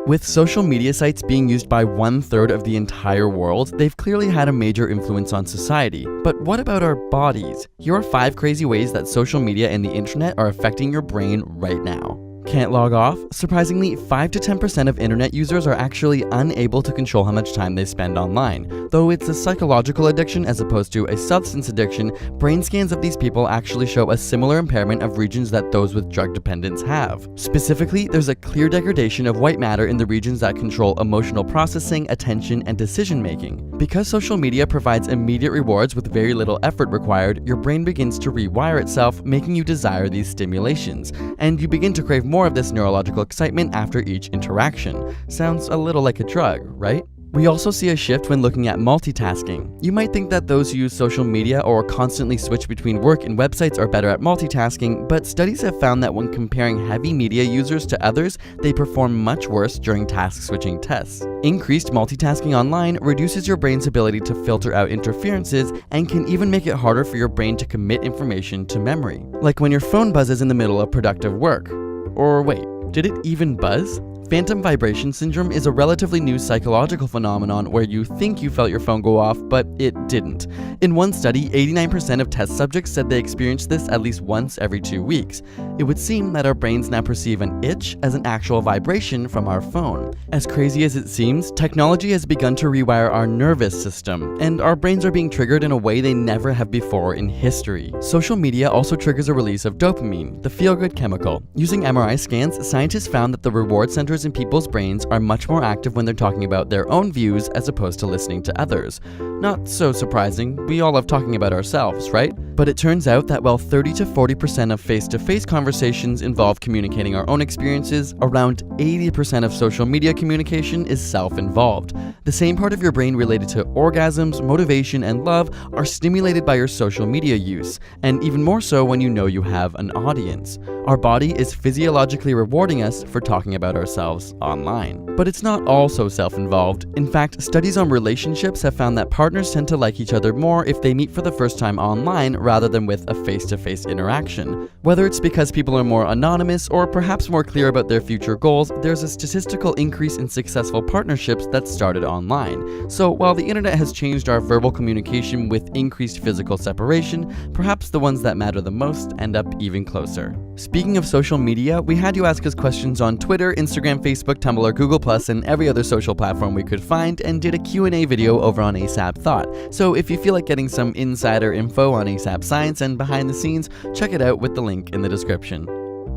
With social media sites being used by 1/3 of the entire world, they've clearly had a major influence on society. But what about our bodies? Here are 5 crazy ways that social media and the internet are affecting your brain right now. Can't log off? Surprisingly, 5 to 10% of internet users are actually unable to control how much time they spend online. Though it's a psychological addiction as opposed to a substance addiction, brain scans of these people actually show a similar impairment of regions that those with drug dependence have. Specifically, there's a clear degradation of white matter in the regions that control emotional processing, attention, and decision-making. Because social media provides immediate rewards with very little effort required, your brain begins to rewire itself, making you desire these stimulations, and you begin to crave more of this neurological excitement after each interaction. Sounds a little like a drug, right? We also see a shift when looking at multitasking. You might think that those who use social media or constantly switch between work and websites are better at multitasking, but studies have found that when comparing heavy media users to others, they perform much worse during task switching tests. Increased multitasking online reduces your brain's ability to filter out interferences and can even make it harder for your brain to commit information to memory. Like when your phone buzzes in the middle of productive work. Or wait, did it even buzz? Phantom vibration syndrome is a relatively new psychological phenomenon where you think you felt your phone go off, but it didn't. In one study, 89% of test subjects said they experienced this at least once every 2 weeks. It would seem that our brains now perceive an itch as an actual vibration from our phone. As crazy as it seems, technology has begun to rewire our nervous system, and our brains are being triggered in a way they never have before in history. Social media also triggers a release of dopamine, the feel-good chemical. Using MRI scans, scientists found that the reward centers in people's brains are much more active when they're talking about their own views as opposed to listening to others. Not so surprising, we all love talking about ourselves, right? But it turns out that while 30 to 40% of face-to-face conversations involve communicating our own experiences, around 80% of social media communication is self-involved. The same part of your brain related to orgasms, motivation, and love are stimulated by your social media use, and even more so when you know you have an audience. Our body is physiologically rewarding us for talking about ourselves online. But it's not all so self-involved. In fact, studies on relationships have found that partners tend to like each other more if they meet for the first time online rather than with a face-to-face interaction. Whether it's because people are more anonymous or perhaps more clear about their future goals, there's a statistical increase in successful partnerships that started online. So while the internet has changed our verbal communication with increased physical separation, perhaps the ones that matter the most end up even closer. Speaking of social media, we had you ask us questions on Twitter, Instagram, Facebook, Tumblr, Google+, and every other social platform we could find, and did a Q&A video over on ASAP Thought. So if you feel like getting some insider info on ASAP Science and behind the scenes, check it out with the link in the description.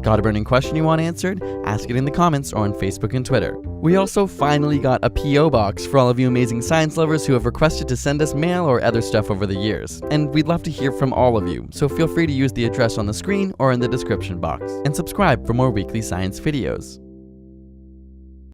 Got a burning question you want answered? Ask it in the comments or on Facebook and Twitter. We also finally got a P.O. box for all of you amazing science lovers who have requested to send us mail or other stuff over the years. And we'd love to hear from all of you, so feel free to use the address on the screen or in the description box. And subscribe for more weekly science videos.